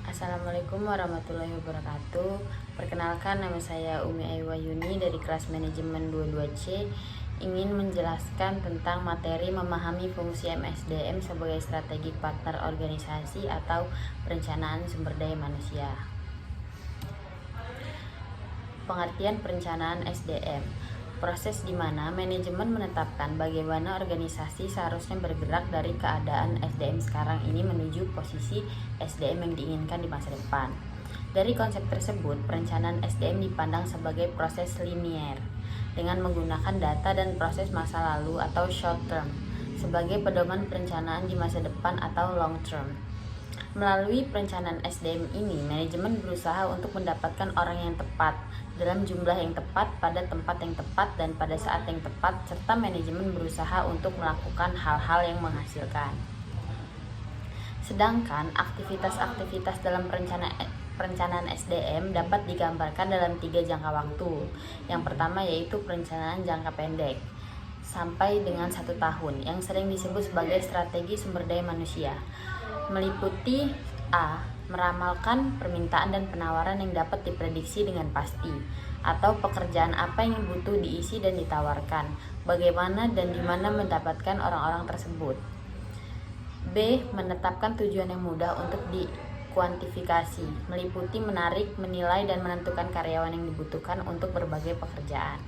Assalamualaikum warahmatullahi wabarakatuh. Perkenalkan, nama saya Umi Ayuwayuni dari kelas manajemen 22C. Ingin menjelaskan tentang materi memahami fungsi MSDM sebagai strategi partner organisasi atau perencanaan sumber daya manusia. Pengertian perencanaan SDM: proses di mana manajemen menetapkan bagaimana organisasi seharusnya bergerak dari keadaan SDM sekarang ini menuju posisi SDM yang diinginkan di masa depan. Dari konsep tersebut, perencanaan SDM dipandang sebagai proses linier dengan menggunakan data dan proses masa lalu atau short term sebagai pedoman perencanaan di masa depan atau long term. Melalui perencanaan SDM ini, manajemen berusaha untuk mendapatkan orang yang tepat dalam jumlah yang tepat, pada tempat yang tepat, dan pada saat yang tepat, serta manajemen berusaha untuk melakukan hal-hal yang menghasilkan. Sedangkan aktivitas-aktivitas dalam perencanaan SDM dapat digambarkan dalam 3 jangka waktu. Yang pertama yaitu perencanaan jangka pendek sampai dengan 1 tahun yang sering disebut sebagai strategi sumber daya manusia, meliputi A. Meramalkan permintaan dan penawaran yang dapat diprediksi dengan pasti, atau pekerjaan apa yang butuh diisi dan ditawarkan, bagaimana dan di mana mendapatkan orang-orang tersebut. B. Menetapkan tujuan yang mudah untuk dikuantifikasi, meliputi menarik, menilai, dan menentukan karyawan yang dibutuhkan untuk berbagai pekerjaan.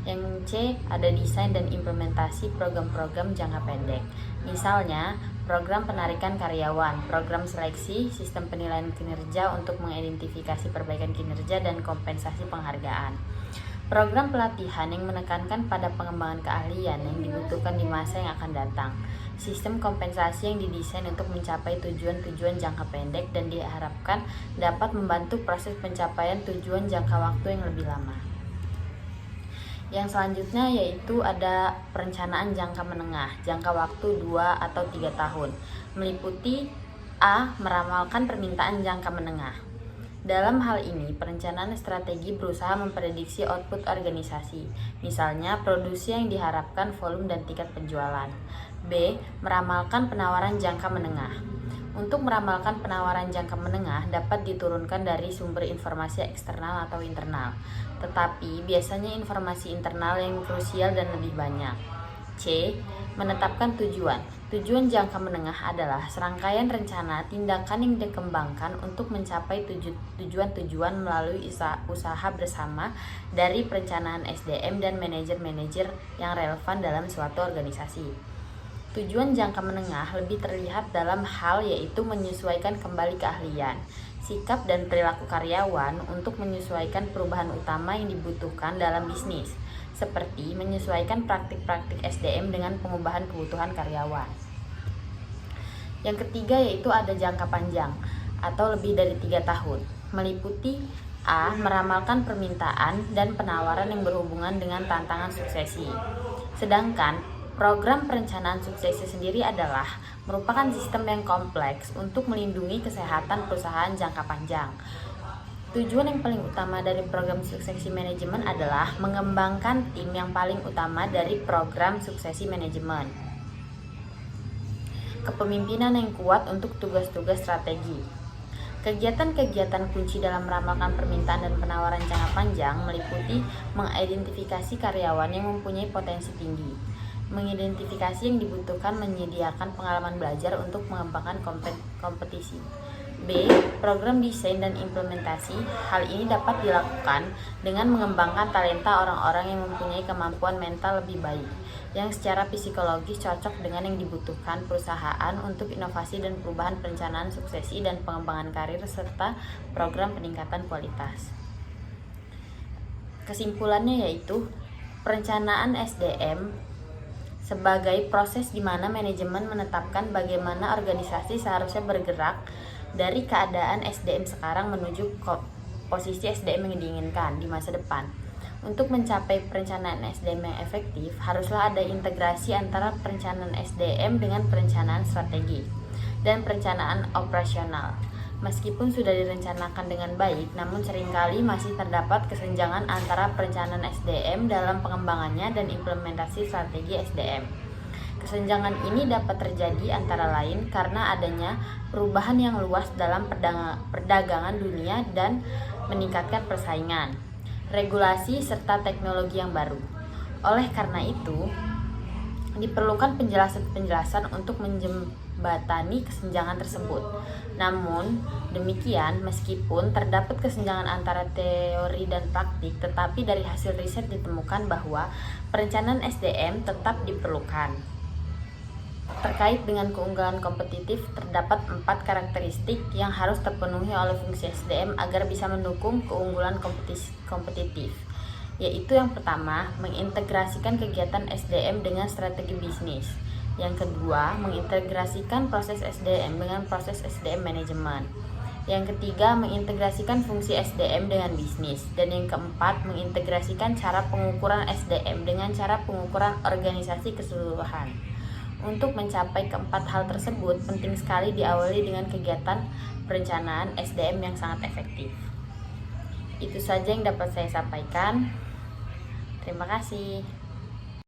Yang C. Ada desain dan implementasi program-program jangka pendek. Misalnya, program penarikan karyawan, program seleksi, sistem penilaian kinerja untuk mengidentifikasi perbaikan kinerja dan kompensasi penghargaan. Program pelatihan yang menekankan pada pengembangan keahlian yang dibutuhkan di masa yang akan datang. Sistem kompensasi yang didesain untuk mencapai tujuan-tujuan jangka pendek dan diharapkan dapat membantu proses pencapaian tujuan jangka waktu yang lebih lama. Yang selanjutnya yaitu ada perencanaan jangka menengah, jangka waktu 2 atau 3 tahun, meliputi A. Meramalkan permintaan jangka menengah. Dalam hal ini, perencanaan strategi berusaha memprediksi output organisasi, misalnya produksi yang diharapkan, volume dan tingkat penjualan. B. Meramalkan penawaran jangka menengah. Untuk meramalkan penawaran jangka menengah dapat diturunkan dari sumber informasi eksternal atau internal, tetapi biasanya informasi internal yang krusial dan lebih banyak. C. Menetapkan tujuan. Tujuan jangka menengah adalah serangkaian rencana tindakan yang dikembangkan untuk mencapai tujuan-tujuan melalui usaha bersama dari perencanaan SDM dan manajer-manajer yang relevan dalam suatu organisasi. Tujuan jangka menengah lebih terlihat dalam hal yaitu menyesuaikan kembali keahlian, sikap dan perilaku karyawan untuk menyesuaikan perubahan utama yang dibutuhkan dalam bisnis, seperti menyesuaikan praktik-praktik SDM dengan pengubahan kebutuhan karyawan. Yang ketiga yaitu ada jangka panjang atau lebih dari 3 tahun, meliputi A. Meramalkan permintaan dan penawaran yang berhubungan dengan tantangan suksesi. Sedangkan program perencanaan suksesi sendiri adalah merupakan sistem yang kompleks untuk melindungi kesehatan perusahaan jangka panjang. Tujuan yang paling utama dari program suksesi manajemen adalah mengembangkan tim yang paling utama dari program suksesi manajemen. Kepemimpinan yang kuat untuk tugas-tugas strategi. Kegiatan-kegiatan kunci dalam meramalkan permintaan dan penawaran jangka panjang meliputi mengidentifikasi karyawan yang mempunyai potensi tinggi, mengidentifikasi yang dibutuhkan, menyediakan pengalaman belajar untuk mengembangkan kompetisi. B. Program desain dan implementasi. Hal ini dapat dilakukan dengan mengembangkan talenta orang-orang yang mempunyai kemampuan mental lebih baik, yang secara psikologis cocok dengan yang dibutuhkan perusahaan untuk inovasi dan perubahan perencanaan suksesi dan pengembangan karir, serta program peningkatan kualitas. Kesimpulannya yaitu perencanaan SDM sebagai proses di mana manajemen menetapkan bagaimana organisasi seharusnya bergerak dari keadaan SDM sekarang menuju posisi SDM yang diinginkan di masa depan. Untuk mencapai perencanaan SDM yang efektif, haruslah ada integrasi antara perencanaan SDM dengan perencanaan strategi dan perencanaan operasional. Meskipun sudah direncanakan dengan baik, namun seringkali masih terdapat kesenjangan antara perencanaan SDM dalam pengembangannya dan implementasi strategi SDM. Kesenjangan ini dapat terjadi antara lain karena adanya perubahan yang luas dalam perdagangan dunia dan meningkatkan persaingan, regulasi, serta teknologi yang baru. Oleh karena itu, diperlukan penjelasan-penjelasan untuk menjembatani kesenjangan tersebut. Namun, demikian, meskipun terdapat kesenjangan antara teori dan praktik, tetapi dari hasil riset ditemukan bahwa perencanaan SDM tetap diperlukan. Terkait dengan keunggulan kompetitif, terdapat 4 karakteristik yang harus terpenuhi oleh fungsi SDM agar bisa mendukung keunggulan kompetitif. Yaitu yang pertama, mengintegrasikan kegiatan SDM dengan strategi bisnis. Yang kedua, mengintegrasikan proses SDM dengan proses SDM manajemen. Yang ketiga, mengintegrasikan fungsi SDM dengan bisnis. Dan yang keempat, mengintegrasikan cara pengukuran SDM dengan cara pengukuran organisasi keseluruhan. Untuk mencapai keempat hal tersebut, penting sekali diawali dengan kegiatan perencanaan SDM yang sangat efektif. Itu saja yang dapat saya sampaikan. Terima kasih.